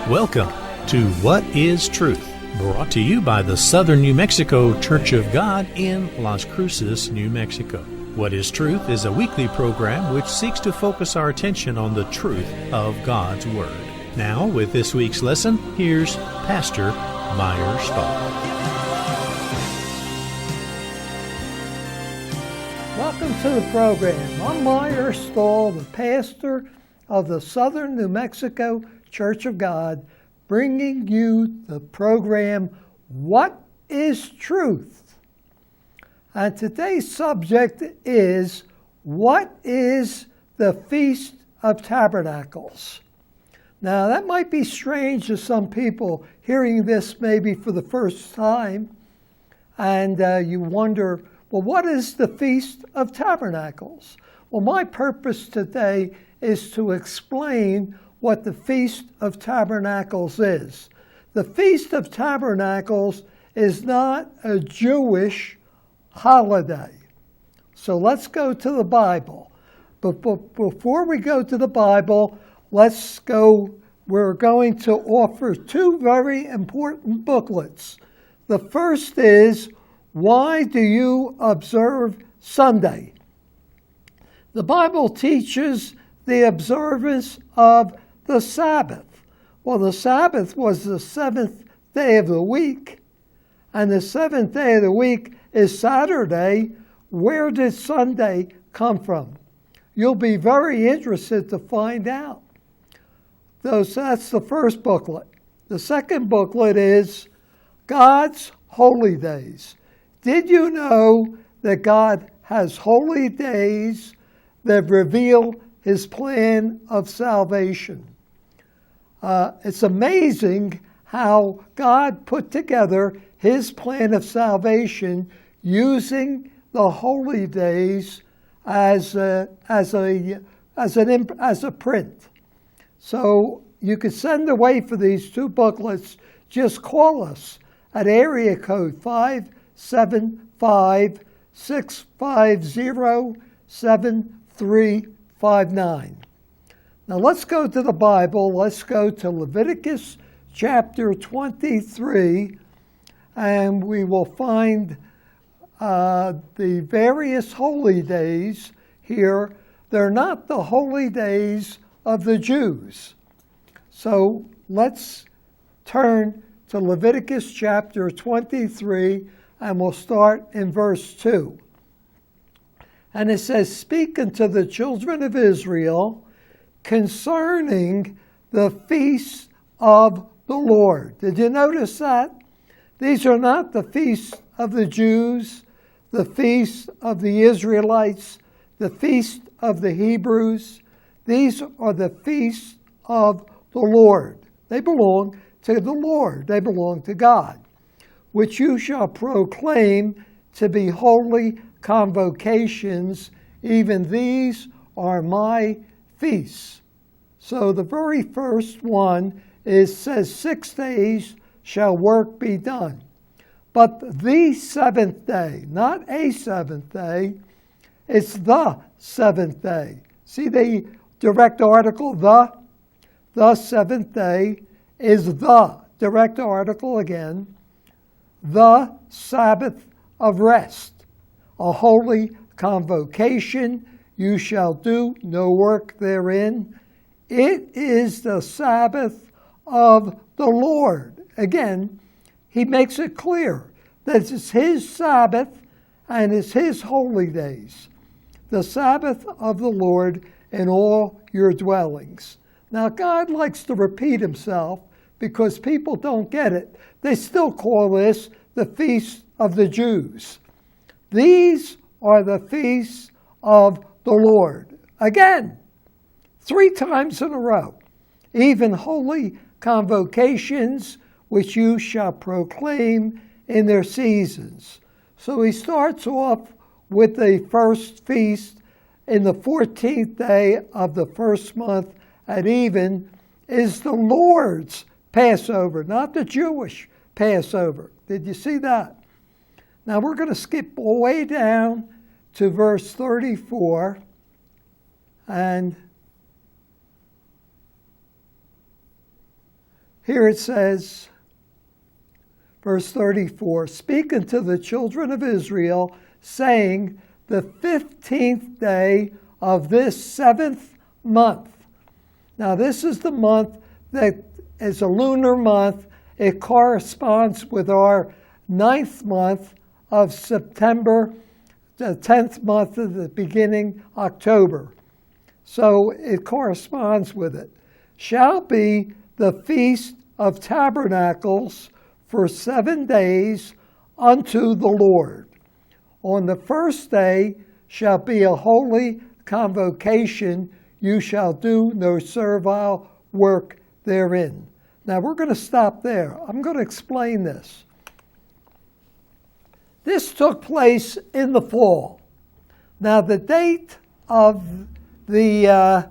Welcome to What is Truth, brought to you by the Southern New Mexico Church of God in Las Cruces, New Mexico. What is Truth is a weekly program which seeks to focus our attention on the truth of God's Word. Now, with this week's lesson, here's Pastor Meyer Stahl. Welcome to the program. I'm Meyer Stahl, the pastor of the Southern New Mexico Church of God, bringing you the program, What is Truth? And today's subject is, what is the Feast of Tabernacles? Now, that might be strange to some people hearing this maybe for the first time, and you wonder, well, what is the Feast of Tabernacles? Well, my purpose today is to explain what the Feast of Tabernacles is. The Feast of Tabernacles is not a Jewish holiday. So let's go to the Bible. But before we go to the Bible, we're going to offer two very important booklets. The first is, Why Do You Observe Sunday? The Bible teaches the observance of the Sabbath. Well, the Sabbath was the seventh day of the week, and the seventh day of the week is Saturday. Where did Sunday come from? You'll be very interested to find out. That's the first booklet. The second booklet is God's Holy Days. Did you know that God has holy days that reveal His plan of salvation? It's amazing how God put together His plan of salvation using the holy days as a print. So you could send away for these two booklets. Just call us at area code 575-650-7359. Now let's go to the Bible. Let's go to Leviticus chapter 23, and we will find the various holy days here. They're not the holy days of the Jews. So let's turn to Leviticus chapter 23, and we'll start in verse 2. And it says, Speak unto the children of Israel concerning the feasts of the Lord. Did you notice that? These are not the feasts of the Jews, the feasts of the Israelites, the feast of the Hebrews. These are the feasts of the Lord. They belong to the Lord. They belong to God, which you shall proclaim to be holy convocations. Even these are my feasts. So the very first one says 6 days shall work be done. But the seventh day, not a seventh day, it's the seventh day. See the direct article, the seventh day is the direct article again, the Sabbath of rest, a holy convocation. You shall do no work therein. It is the Sabbath of the Lord. Again, he makes it clear that it's His Sabbath and it's His holy days. The Sabbath of the Lord in all your dwellings. Now, God likes to repeat Himself because people don't get it. They still call this the Feast of the Jews. These are the feasts of the Lord. Again, 3 times in a row. Even holy convocations, which you shall proclaim in their seasons. So he starts off with the first feast in the 14th day of the first month at even is the Lord's Passover, not the Jewish Passover. Did you see that? Now we're going to skip way down to verse 34, and here it says, verse 34, "Speak unto the children of Israel, saying, the 15th day of this 7th month." Now this is the month that is a lunar month. It corresponds with our 9th month of September, the 10th month of the beginning, October. So it corresponds with it. "Shall be the Feast of Tabernacles for 7 days unto the Lord. On the first day shall be a holy convocation. You shall do no servile work therein." Now we're going to stop there. I'm going to explain this. This took place in the fall. Now the date of the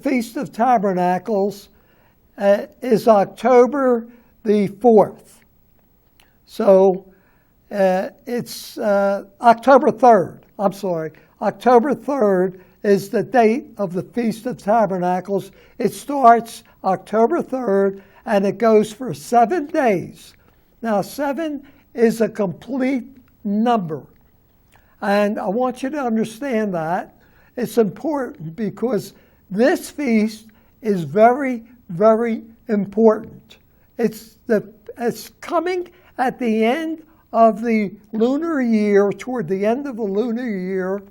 Feast of Tabernacles is October the 4th. So it's October 3rd. I'm sorry. October 3rd is the date of the Feast of Tabernacles. It starts October 3rd and it goes for 7 days. Now 7 is a complete number. And I want you to understand that. It's important because this feast is very, very important. It's coming at the end of the lunar year, toward the end of the lunar year,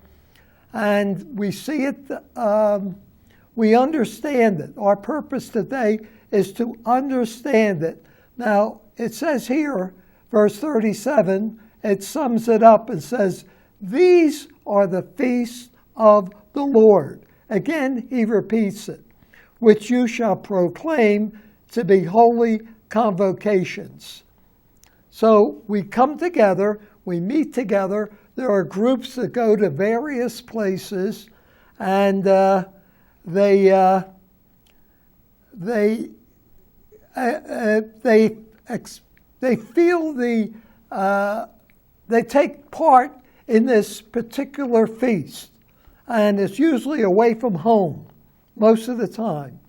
and we see it, we understand it. Our purpose today is to understand it. Now, it says here, verse 37, it sums it up and says, "These are the feasts of the Lord." Again, he repeats it, "which you shall proclaim to be holy convocations." So we come together, we meet together. There are groups that go to various places, and they feel they take part in this particular feast, and it's usually away from home most of the time.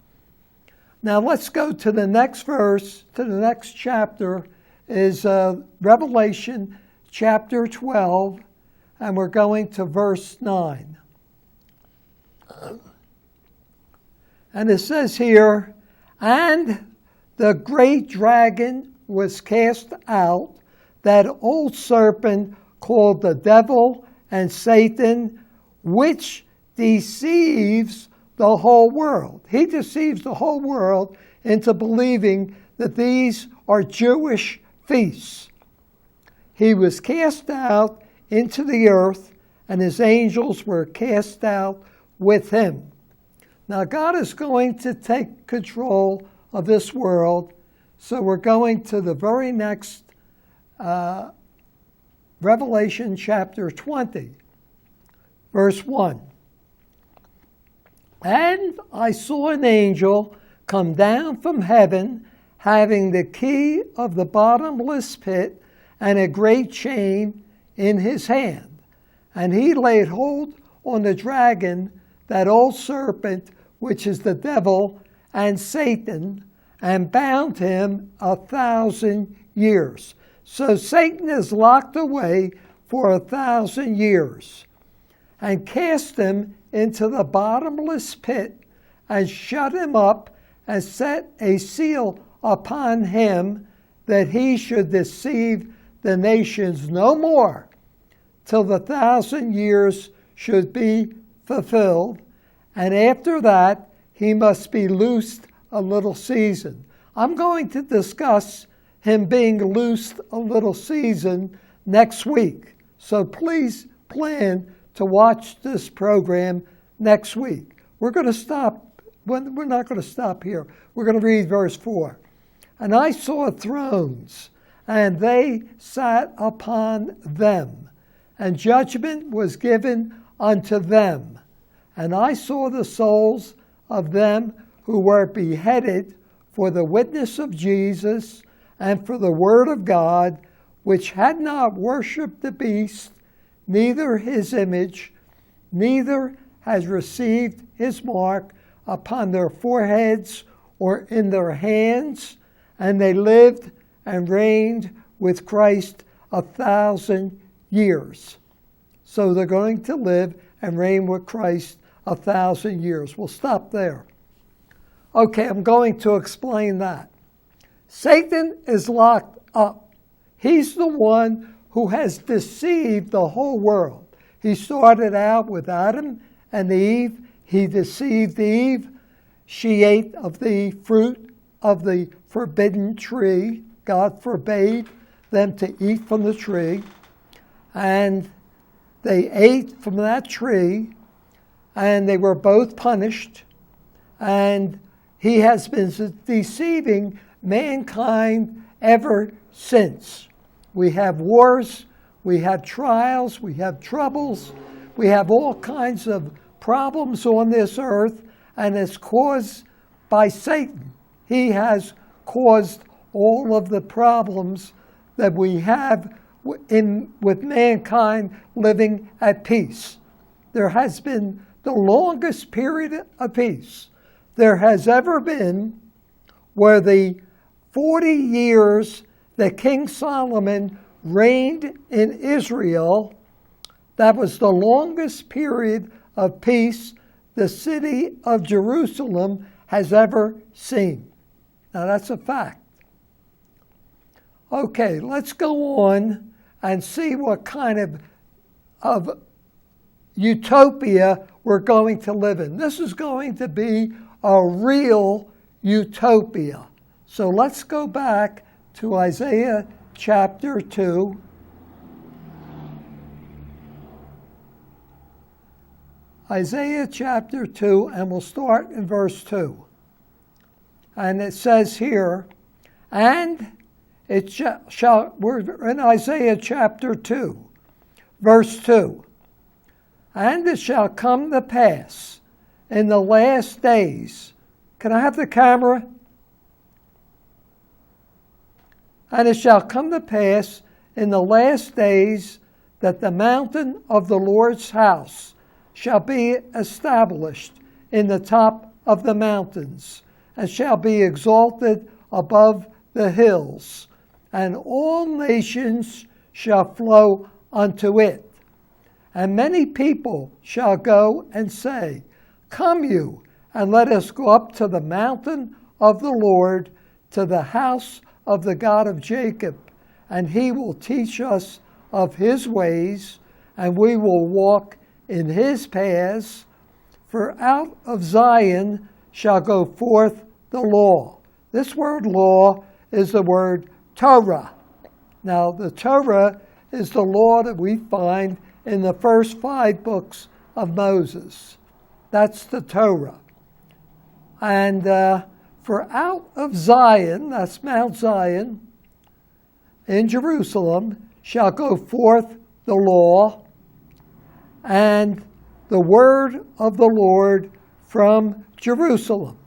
Now let's go to the next verse, to the next chapter, is Revelation chapter 12, and we're going to verse 9. And it says here, "And the great dragon was cast out, that old serpent called the devil and Satan, which deceives the whole world." He deceives the whole world into believing that these are Jewish feasts. "He was cast out into the earth, and his angels were cast out with him." Now God is going to take control of this world, so we're going to the very next Revelation chapter 20, verse 1. "And I saw an angel come down from heaven, having the key of the bottomless pit and a great chain in his hand. And he laid hold on the dragon, that old serpent, which is the devil and Satan, and bound him 1,000 years. So Satan is locked away for 1,000 years, and cast him into the bottomless pit, and shut him up, and set a seal upon him, that he should deceive the nations no more, till the 1,000 years should be fulfilled, and after that he must be loosed a little season." I'm going to discuss him being loosed a little season next week, so please plan to watch this program next week. We're going to stop. We're not going to stop here. We're going to read verse 4. "And I saw thrones, and they sat upon them, and judgment was given unto them. And I saw the souls of them who were beheaded for the witness of Jesus and for the word of God, which had not worshipped the beast, neither his image, neither has received his mark upon their foreheads or in their hands, and they lived and reigned with Christ 1,000 years. So they're going to live and reign with Christ 1,000 years. We'll stop there. Okay, I'm going to explain that. Satan is locked up. He's the one who has deceived the whole world. He started out with Adam and Eve. He deceived Eve. She ate of the fruit of the forbidden tree. God forbade them to eat from the tree. And they ate from that tree, and they were both punished. And he has been deceiving mankind ever since. We have wars, we have trials, we have troubles, we have all kinds of problems on this earth, and it's caused by Satan. He has caused all of the problems that we have with mankind living at peace. There has been the longest period of peace there has ever been, where the 40 years that King Solomon reigned in Israel, that was the longest period of peace the city of Jerusalem has ever seen. Now that's a fact. Okay, let's go on and see what kind of utopia we're going to live in. This is going to be a real utopia. So let's go back to Isaiah chapter 2. Isaiah chapter 2, and we'll start in verse 2. And it says here, and it shall, we're in Isaiah chapter 2, verse 2. And it shall come to pass in the last days. Can I have the camera? And it shall come to pass in the last days that the mountain of the Lord's house shall be established in the top of the mountains, and shall be exalted above the hills, and all nations shall flow unto it. And many people shall go and say, Come you, and let us go up to the mountain of the Lord, to the house of the God of Jacob, and he will teach us of his ways, and we will walk in his paths. For out of Zion shall go forth the law. This word law is the word Torah. Now, the Torah is the law that we find in the first 5 books of Moses. That's the Torah. And for out of Zion, that's Mount Zion, in Jerusalem, shall go forth the law and the word of the Lord from Jerusalem.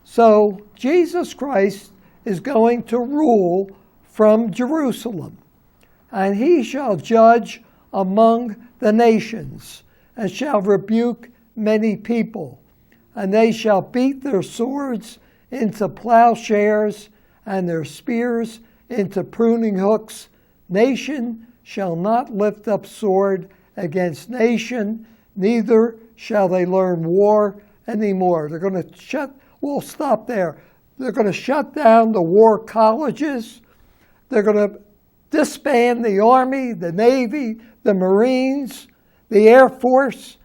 So Jesus Christ is going to rule from Jerusalem, and he shall judge among the nations, and shall rebuke many people, and they shall beat their swords into plowshares, and their spears into pruning hooks. Nation shall not lift up sword against nation, neither shall they learn war anymore. They're going to we'll stop there. They're going to shut down the war colleges. They're going to disband the Army, the Navy, the Marines, the Air Force.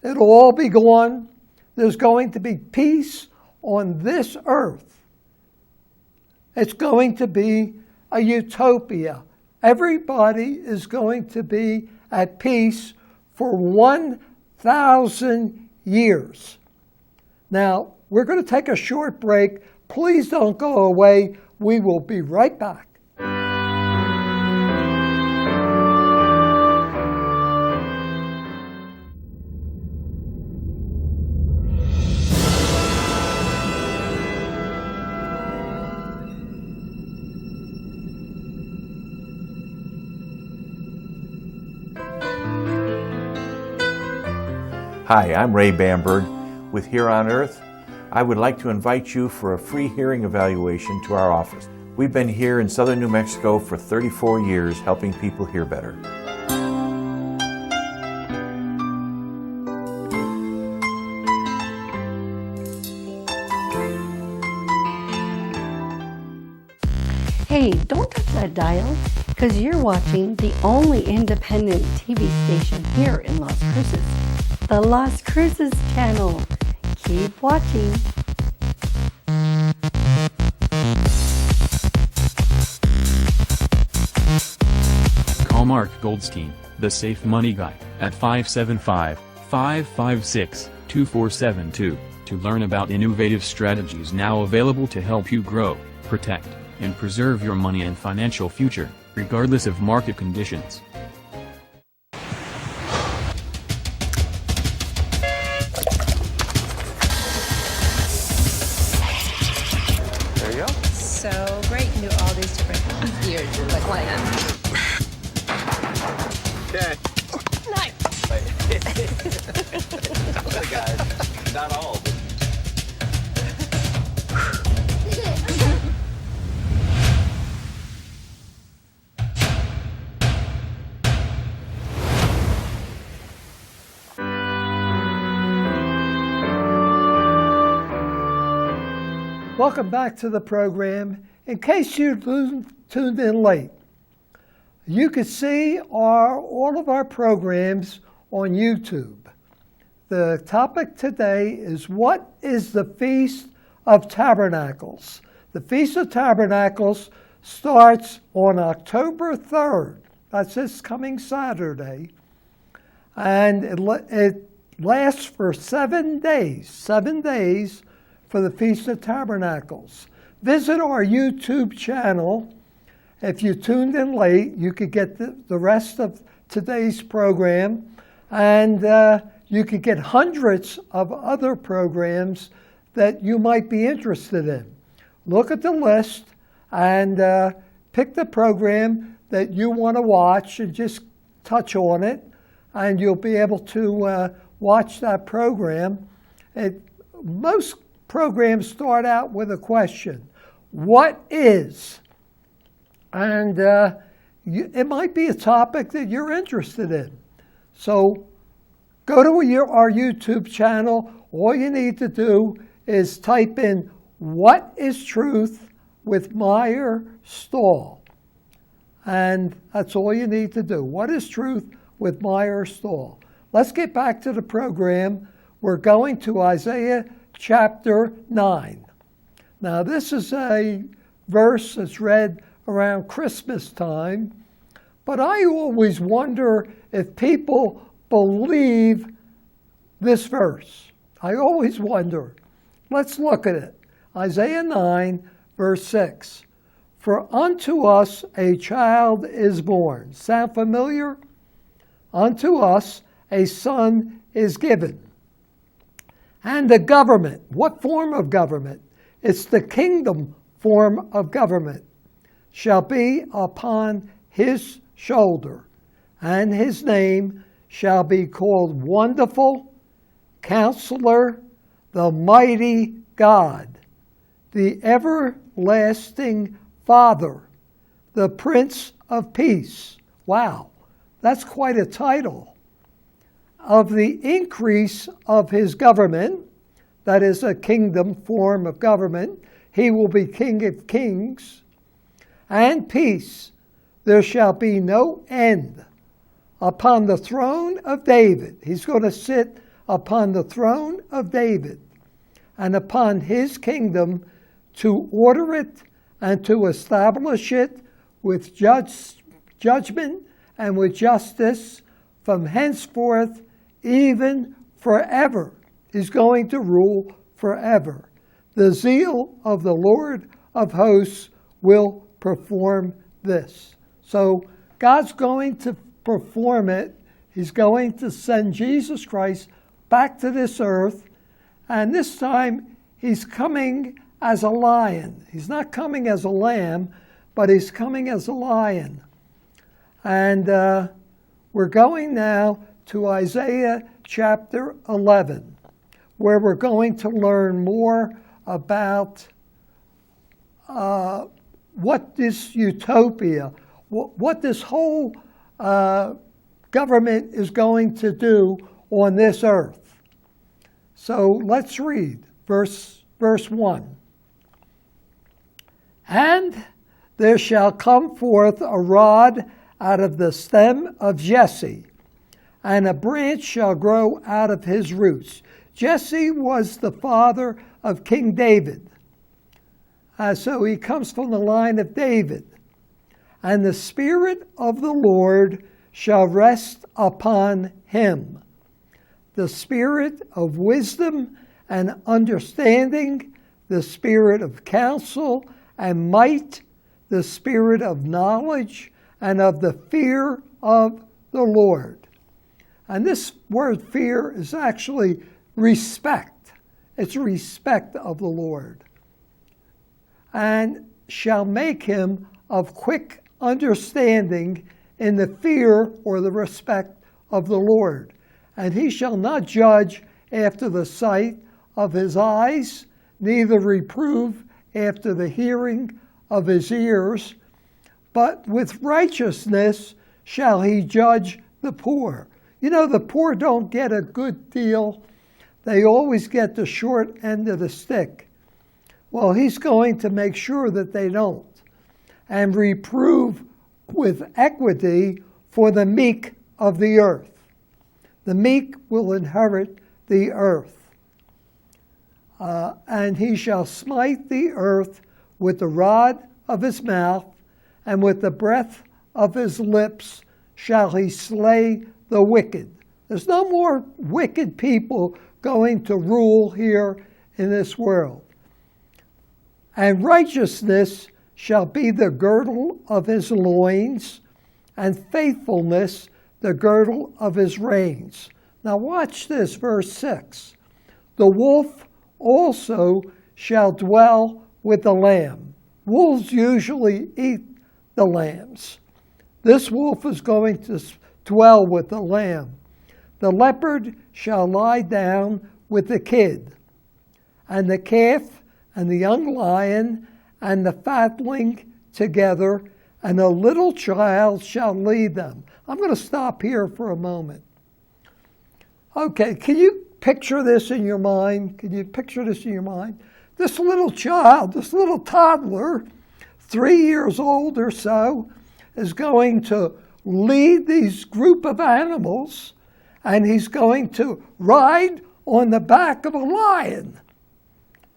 It'll all be gone. There's going to be peace on this earth. It's going to be a utopia. Everybody is going to be at peace for 1,000 years. Now, we're going to take a short break. Please don't go away. We will be right back. Hi, I'm Ray Bamberg with Here on Earth, I would like to invite you for a free hearing evaluation to our office. We've been here in southern New Mexico for 34 years helping people hear better. Hey, don't touch that dial, because you're watching the only independent TV station here in Las Cruces, the Las Cruces channel. Keep watching. Call Mark Goldstein, the Safe Money Guy, at 575-556-2472 to learn about innovative strategies now available to help you grow, protect, and preserve your money and financial future, regardless of market conditions. There you go. So great, you do all these different gears like land. Okay. Nice. Some of the guys, not all. Welcome back to the program. In case you tuned in late, you can see all of our programs on YouTube. The topic today is, what is the Feast of Tabernacles? The Feast of Tabernacles starts on October 3rd. That's this coming Saturday. And it lasts for 7 days. 7 days for the Feast of Tabernacles. Visit our YouTube channel. If you tuned in late, you could get the rest of today's program, and you could get hundreds of other programs that you might be interested in. Look at the list and pick the program that you want to watch and just touch on it, and you'll be able to watch that program. Most programs start out with a question: what is? And it might be a topic that you're interested in. So go to our YouTube channel. All you need to do is type in "What is Truth" with Meyer Stahl. And that's all you need to do. What is Truth with Meyer Stahl? Let's get back to the program. We're going to Isaiah chapter 9. Now, this is a verse that's read around Christmas time, but I always wonder if people believe this verse. I always wonder. Let's look at it. Isaiah 9, verse 6. For unto us a child is born. Sound familiar? Unto us a son is given. And the government, what form of government? It's the kingdom form of government, shall be upon his shoulder, and his name shall be called Wonderful, Counselor, the Mighty God, the Everlasting Father, the Prince of Peace. Wow, that's quite a title. Of the increase of his government, that is a kingdom form of government, he will be King of Kings, and peace, there shall be no end. Upon the throne of David, he's going to sit upon the throne of David, and upon his kingdom, to order it and to establish it with judgment and with justice from henceforth, even forever. He's going to rule forever. The zeal of the Lord of hosts will perform this. So God's going to perform it. He's going to send Jesus Christ back to this earth, and this time he's coming as a lion. He's not coming as a lamb, but he's coming as a lion. And we're going now to Isaiah chapter 11. where we're going to learn more about what this utopia, what this whole government is going to do on this earth. So let's read verse 1. And there shall come forth a rod out of the stem of Jesse, and a branch shall grow out of his roots. Jesse was the father of King David. So he comes from the line of David. And the Spirit of the Lord shall rest upon him, the Spirit of wisdom and understanding, the Spirit of counsel and might, the Spirit of knowledge and of the fear of the Lord. And this word fear is actually respect. It's respect of the Lord. And shall make him of quick understanding in the fear or the respect of the Lord. And he shall not judge after the sight of his eyes, neither reprove after the hearing of his ears, but with righteousness shall he judge the poor. You know, the poor don't get a good deal. They always get the short end of the stick. Well, he's going to make sure that they don't, and reprove with equity for the meek of the earth. The meek will inherit the earth. And he shall smite the earth with the rod of his mouth, and with the breath of his lips shall he slay the wicked. There's no more wicked people going to rule here in this world. And righteousness shall be the girdle of his loins, and faithfulness the girdle of his reins. Now watch this, verse 6. The wolf also shall dwell with the lamb. Wolves usually eat the lambs. This wolf is going to dwell with the lamb. The leopard shall lie down with the kid, and the calf and the young lion and the fatling together, and a little child shall lead them. I'm going to stop here for a moment. Okay, can you picture this in your mind? Can you picture this in your mind? This little child, this little toddler, 3 years old or so, is going to lead these group of animals, and he's going to ride on the back of a lion.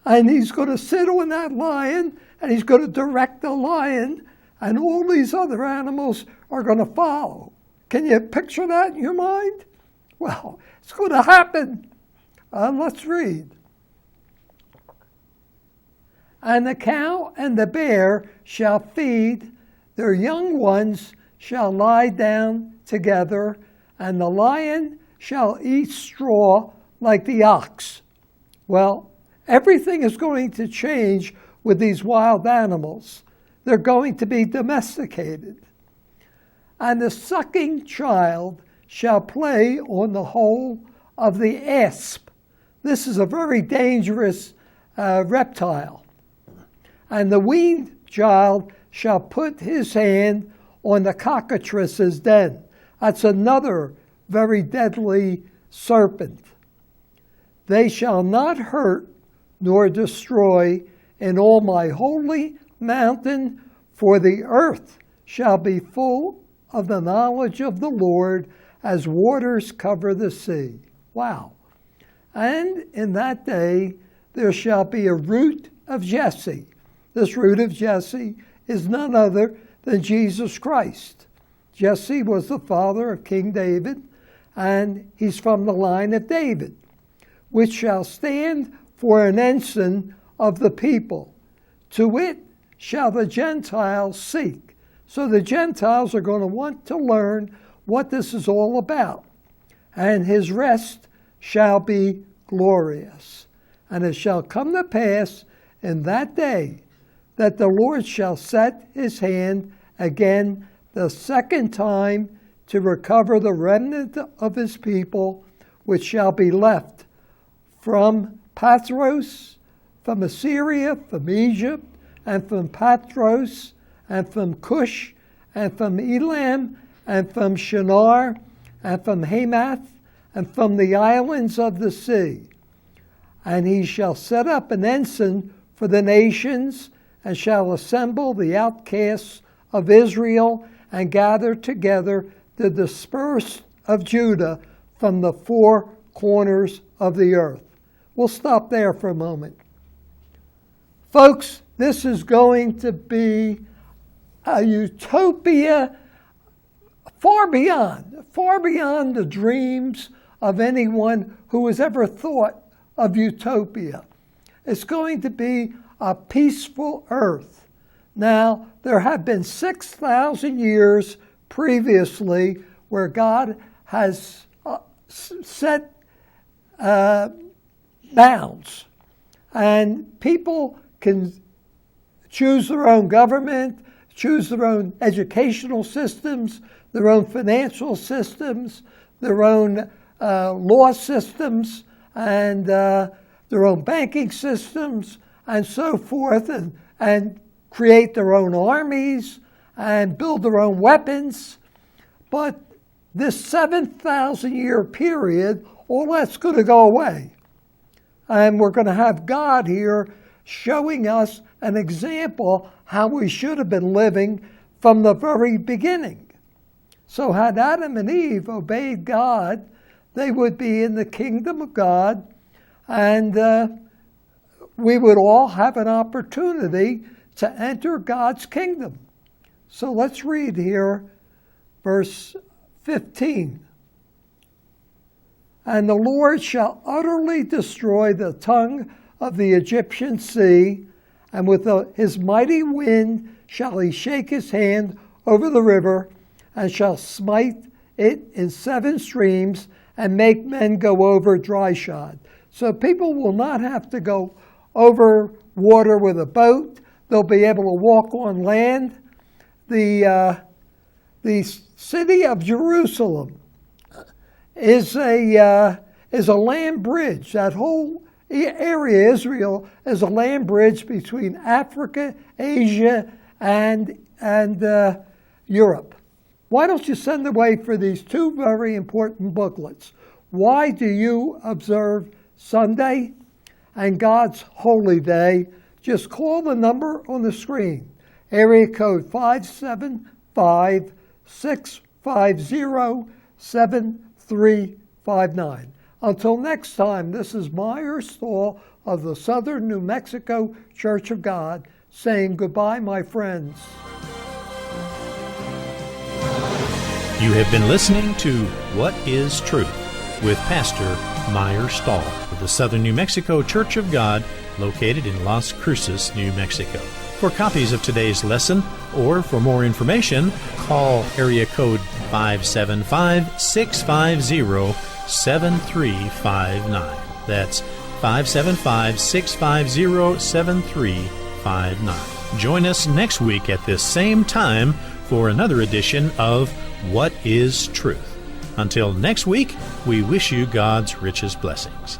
And he's going to sit on that lion, and he's going to direct the lion, and all these other animals are going to follow. Can you picture that in your mind? Well, it's going to happen. Let's read. And the cow and the bear shall feed, their young ones shall lie down together, and the lion shall eat straw like the ox. Well, everything is going to change with these wild animals. They're going to be domesticated. And the sucking child shall play on the hole of the asp. This is a very dangerous reptile. And the weaned child shall put his hand on the cockatrice's den. That's another very deadly serpent. They shall not hurt nor destroy in all my holy mountain, for the earth shall be full of the knowledge of the Lord as waters cover the sea. Wow. And in that day there shall be a root of Jesse. This root of Jesse is none other than Jesus Christ. Jesse was the father of King David, and he's from the line of David, which shall stand for an ensign of the people. To it shall the Gentiles seek. So the Gentiles are going to want to learn what this is all about. And his rest shall be glorious. And it shall come to pass in that day that the Lord shall set his hand again the second time to recover the remnant of his people, which shall be left from Pathros, from Assyria, from Egypt, and from Pathros, and from Cush, and from Elam, and from Shinar, and from Hamath, and from the islands of the sea. And he shall set up an ensign for the nations, and shall assemble the outcasts of Israel, and gather together the dispersed of Judah from the four corners of the earth. We'll stop there for a moment. Folks, this is going to be a utopia far beyond the dreams of anyone who has ever thought of utopia. It's going to be a peaceful earth. Now, there have been 6,000 years previously where God has set bounds, and people can choose their own government, choose their own educational systems, their own financial systems, their own law systems, and their own banking systems, and so forth, and create their own armies and build their own weapons. But this 7,000-year period, all that's going to go away. And we're going to have God here showing us an example how we should have been living from the very beginning. So had Adam and Eve obeyed God, they would be in the kingdom of God, and we would all have an opportunity to enter God's kingdom. So let's read here verse 15. And the Lord shall utterly destroy the tongue of the Egyptian sea, and with his mighty wind shall he shake his hand over the river, and shall smite it in 7 streams, and make men go over dry shod. So people will not have to go over water with a boat. They'll be able to walk on land. The city of Jerusalem is a land bridge. That whole area, Israel, is a land bridge between Africa, Asia, and Europe. Why don't you send away for these 2 very important booklets? Why do you observe Sunday and God's holy day? Just call the number on the screen, area code 575-650-7359. Until next time, this is Meyer Stahl of the Southern New Mexico Church of God saying goodbye, my friends. You have been listening to What is Truth with Pastor Meyer Stahl of the Southern New Mexico Church of God, located in Las Cruces, New Mexico. For copies of today's lesson or for more information, call area code 575-650-7359. That's 575-650-7359. Join us next week at this same time for another edition of What is Truth? Until next week, we wish you God's richest blessings.